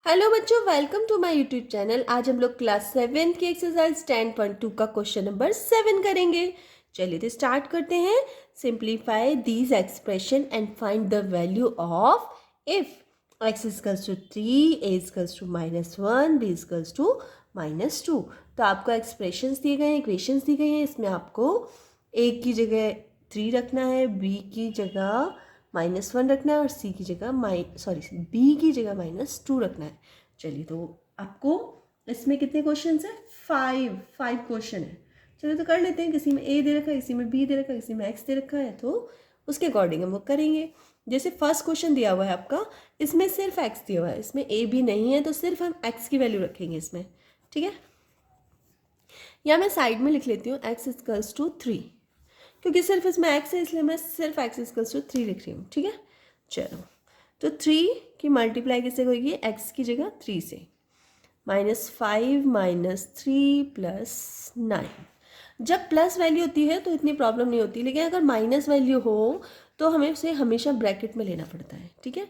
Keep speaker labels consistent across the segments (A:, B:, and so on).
A: Hello बच्चों, welcome to my YouTube channel. आज हम लोग क्लास 7 की एक्सरसाइज 10.2 का क्वेश्चन नंबर 7 करेंगे। चलिए तो स्टार्ट करते हैं। Simplify these expression and find the value of if x equals to 3, a equals to -1, b equals to -2। तो आपको एक्सप्रेशंस दिए गए हैं, इक्वेशंस दी गई हैं। इसमें आपको a की जगह 3 रखना है, b की जगह -1 रखना है और सी की जगह बी की जगह -2 रखना है। चलिए तो आपको इसमें कितने क्वेश्चन है? 5 क्वेश्चन है। चलिए तो कर लेते हैं। किसी में ए दे रखा है, किसी में बी दे रखा है, किसी में एक्स दे रखा है, तो उसके अकॉर्डिंग हम वो करेंगे। जैसे फर्स्ट क्वेश्चन दिया हुआ है आपका, इसमें सिर्फ एक्स दिया हुआ है, इसमें ए भी नहीं है, तो सिर्फ हम एक्स की वैल्यू रखेंगे इसमें। ठीक है, या मैं साइड में लिख लेती हूँ एक्स इजकल्स टू 3, क्योंकि सिर्फ इसमें एक्स है इसलिए मैं सिर्फ एक्स इजकल्स टू 3 लिख रही हूँ। ठीक है, चलो तो 3 की मल्टीप्लाई किससे होगी? एक्स की जगह 3 से। -5 -3 +9। जब प्लस वैल्यू होती है तो इतनी प्रॉब्लम नहीं होती, लेकिन अगर माइनस वैल्यू हो तो हमें उसे हमेशा ब्रैकेट में लेना पड़ता है। ठीक है,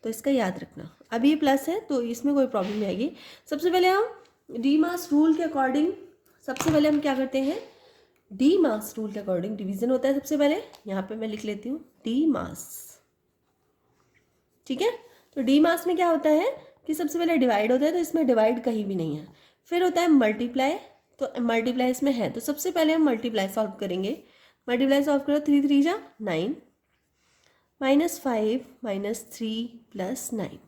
A: तो इसका याद रखना। अभी ये प्लस है तो इसमें कोई प्रॉब्लम नहीं आएगी। सबसे पहले हम डी मास रूल के अकॉर्डिंग सबसे पहले हम क्या करते हैं? डी मास रूल के अकॉर्डिंग डिवीजन होता है सबसे पहले। यहाँ पे मैं लिख लेती हूँ डी मास। ठीक है, तो डी मास में क्या होता है कि सबसे पहले डिवाइड होता है, तो इसमें डिवाइड कहीं भी नहीं है। फिर होता है मल्टीप्लाई, तो मल्टीप्लाई इसमें है, तो सबसे पहले हम मल्टीप्लाई सॉल्व करेंगे। मल्टीप्लाई सॉल्व करो, 3 3 जा 9, -5 -3 +9।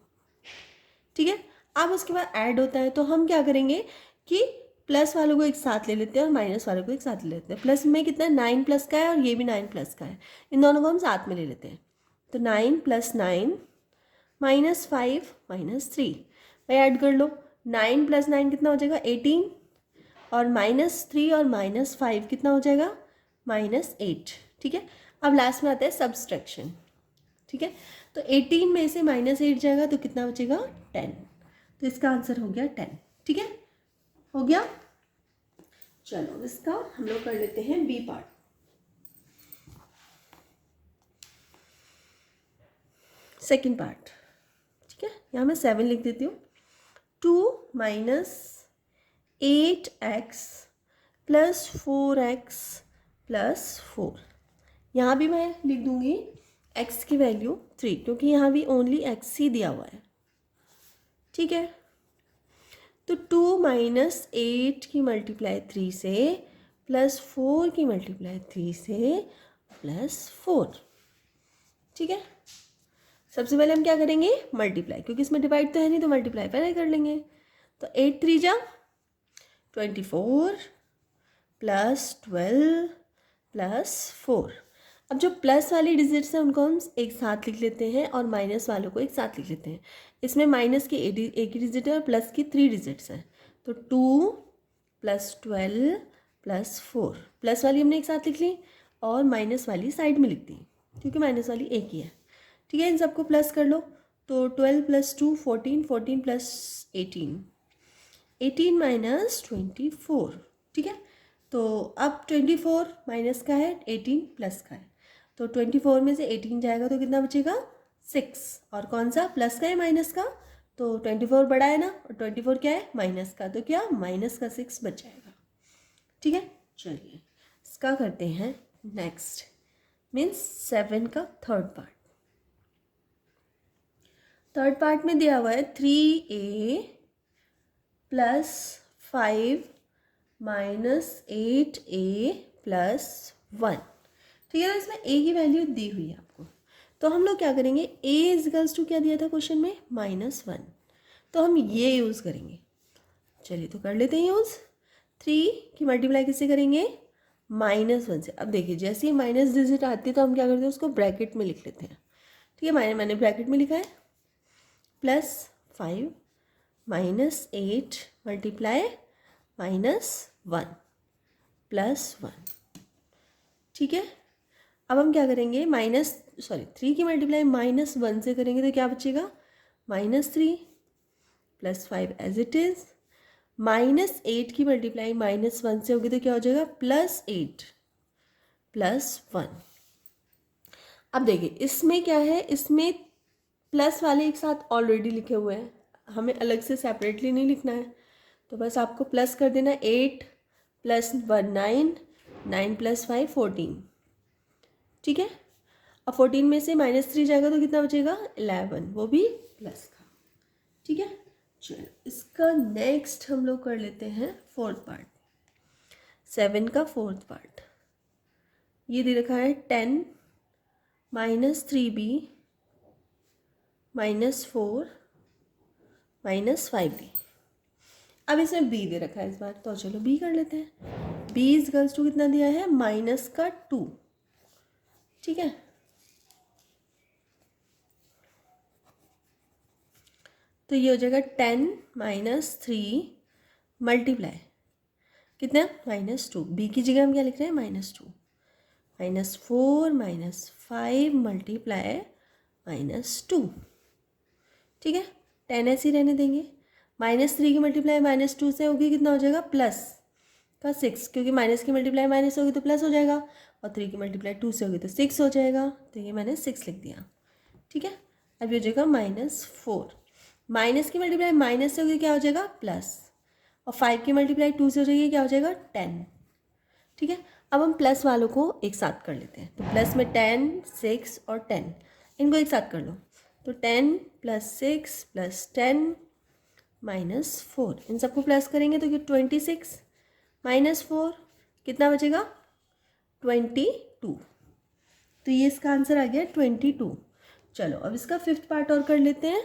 A: ठीक है, अब उसके बाद ऐड होता है, तो हम क्या करेंगे कि प्लस वालों को एक साथ ले लेते हैं और माइनस वालों को एक साथ ले लेते हैं। प्लस में कितना 9 प्लस का है और ये भी 9 प्लस का है, इन दोनों को हम साथ में ले लेते हैं। तो 9 + 9 -5 -3 भाई ऐड कर लो। 9 + 9 कितना हो जाएगा? 18, और -3 और -5 कितना हो जाएगा? -8। ठीक है, अब लास्ट में आता है सब्सट्रैक्शन। ठीक है, तो 18 में से -8 जाएगा तो कितना बचेगा? 10। तो इसका आंसर हो गया 10। ठीक है, हो गया। चलो इसका हम लोग कर लेते हैं बी पार्ट। Second part. ठीक है, यहाँ मैं 7 लिख देती हूँ। 2 - 8x + 4x + 4। यहाँ भी मैं लिख दूँगी x की वैल्यू 3, क्योंकि यहाँ भी ओनली x ही दिया हुआ है। ठीक है, तो 2 - 8 की मल्टीप्लाई 3 से +4 की मल्टीप्लाई 3 से +4। ठीक है, सबसे पहले हम क्या करेंगे? मल्टीप्लाई, क्योंकि इसमें डिवाइड तो है नहीं, तो मल्टीप्लाई पहले कर लेंगे। तो 8 3 जा 24 +12 +4। अब जो प्लस वाली डिजिट्स हैं उनको हम एक साथ लिख लेते हैं और माइनस वालों को एक साथ लिख लेते हैं। इसमें माइनस की एक ही डिजिट है और प्लस की 3 डिजिट्स हैं, तो 2 + 12 +4। प्लस वाली हमने एक साथ लिख ली और माइनस वाली साइड में लिख दी, क्योंकि माइनस वाली एक ही है। ठीक है, इन सबको प्लस कर लो, तो 12 + 2 14, 14 + 18 18 - 24। ठीक है, तो अब 24 माइनस का है, 18 प्लस का है, तो 24 में से 18 जाएगा तो कितना बचेगा? 6। और कौन सा? प्लस का है माइनस का? तो 24 बड़ा है ना, और 24 क्या है? माइनस का, तो क्या माइनस का 6 बच जाएगा। ठीक है, चलिए इसका करते हैं नेक्स्ट, मीन्स 7 का थर्ड पार्ट। थर्ड पार्ट में दिया हुआ है 3a + 5 - 8a + 1। ठीक है ना, इसमें a की वैल्यू दी हुई है आपको, तो हम लोग क्या करेंगे? a इजकल्स टू क्या दिया था क्वेश्चन में? -1, तो हम ये यूज़ करेंगे। चलिए तो कर लेते हैं यूज़। 3 की मल्टीप्लाई किससे करेंगे? -1 से। अब देखिए, जैसे ही माइनस डिजिट आती है तो हम क्या करते हैं? उसको ब्रैकेट में लिख लेते हैं। ठीक है, मैंने ब्रैकेट में लिखा है, +5 -8 मल्टीप्लाई -1 +1। ठीक है, अब हम क्या करेंगे? 3 की मल्टीप्लाई -1 से करेंगे तो क्या बचेगा? -3 +5 एज इट इज़। -8 की मल्टीप्लाई -1 से होगी तो क्या हो जाएगा? +8 +1। अब देखिए इसमें क्या है, इसमें प्लस वाले एक साथ ऑलरेडी लिखे हुए हैं, हमें अलग से सेपरेटली नहीं लिखना है, तो बस आपको प्लस कर देना 8 + 1 9, 9 + 5 14। ठीक है, अब 14 में से -3 जाएगा तो कितना बचेगा 11, वो भी प्लस का। ठीक है, चलो इसका नेक्स्ट हम लोग कर लेते हैं फोर्थ पार्ट, 7 का फोर्थ पार्ट। ये दे रखा है 10 -3b -4 -5b। अब इसमें b दे रखा है इस बार, तो चलो b कर लेते हैं। b इक्वल्स टू कितना दिया है -2। ठीक है, तो ये हो जाएगा 10 -3 मल्टीप्लाई कितना -2। b की जगह हम क्या लिख रहे हैं -2, -4 -5 मल्टीप्लाई -2। ठीक है, 10 ऐसे ही रहने देंगे। -3 की मल्टीप्लाई -2 से होगी, कितना हो जाएगा प्लस का 6, क्योंकि माइनस की मल्टीप्लाई माइनस होगी तो प्लस हो जाएगा, और 3 की मल्टीप्लाई 2 से होगी तो 6 हो जाएगा, तो ये मैंने 6 लिख दिया। ठीक है, अब ये हो जाएगा -4। माइनस की मल्टीप्लाई माइनस से होगी क्या हो जाएगा प्लस, और 5 की मल्टीप्लाई 2 से हो जाएगी क्या हो जाएगा 10। ठीक है, अब हम प्लस वालों को एक साथ कर लेते हैं, तो प्लस में 10 6 और 10 इनको एक साथ कर लो, तो 10 + 6 + 10 -4, इन सबको प्लस करेंगे तो 26 -4 कितना बचेगा 22। तो ये इसका आंसर आ गया 22। चलो अब इसका फिफ्थ पार्ट और कर लेते हैं।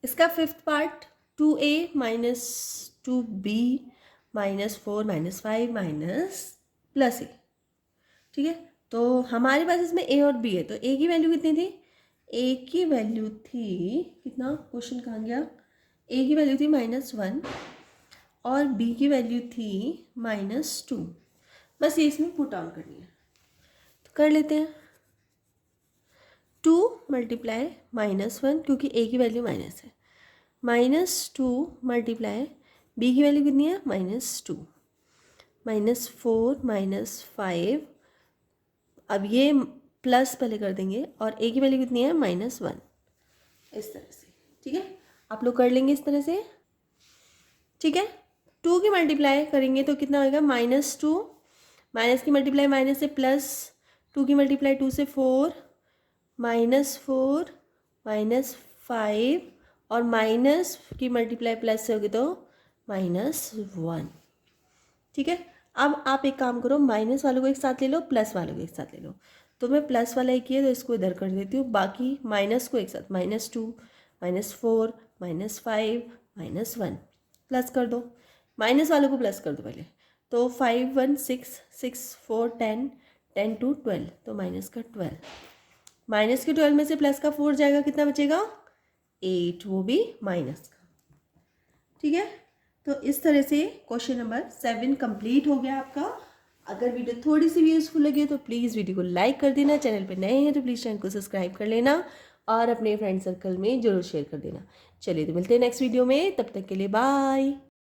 A: इसका fifth part 2a - 2b -4 -5 +a। ठीक है, तो हमारे पास इसमें a और b है, तो a की वैल्यू कितनी थी, a की वैल्यू थी कितना, क्वेश्चन कहाँ गया, a की वैल्यू थी -1 और b की वैल्यू थी -2। बस ये इसमें पुट ऑन करनी है, तो कर लेते हैं। 2 × -1 क्योंकि a की वैल्यू माइनस है, -2 × b की वैल्यू कितनी है -2, -4 -5, अब ये प्लस पहले कर देंगे, और a की वैल्यू कितनी है -1, इस तरह से। ठीक है, आप लोग कर लेंगे इस तरह से। ठीक है, 2 की मल्टीप्लाई करेंगे तो कितना होगा -2, माइनस की मल्टीप्लाई माइनस से प्लस, 2 की मल्टीप्लाई 2 से 4 -4 -5, और माइनस की मल्टीप्लाई प्लस से होगी तो -1। ठीक है, अब आप एक काम करो, माइनस वालों को एक साथ ले लो, प्लस वालों को एक साथ ले लो। तो मैं प्लस वाला एक ही है तो इसको इधर कर देती हूँ, बाकी माइनस को एक साथ -2 -4 -5 -1 प्लस कर दो, माइनस वालों को प्लस कर दो पहले, तो 5 1 6 6 4 10 10 2 12, तो माइनस का 12, माइनस के 12 में से प्लस का 4 जाएगा, कितना बचेगा 8, वो भी माइनस का। ठीक है, तो इस तरह से क्वेश्चन नंबर 7 कंप्लीट हो गया आपका। अगर वीडियो थोड़ी सी भी यूज़फुल लगी हो तो प्लीज़ वीडियो को लाइक कर देना, चैनल पे नए हैं तो प्लीज़ चैनल को सब्सक्राइब कर लेना, और अपने फ्रेंड सर्कल में ज़रूर शेयर कर देना। चलिए तो मिलते हैं नेक्स्ट वीडियो में, तब तक के लिए बाय।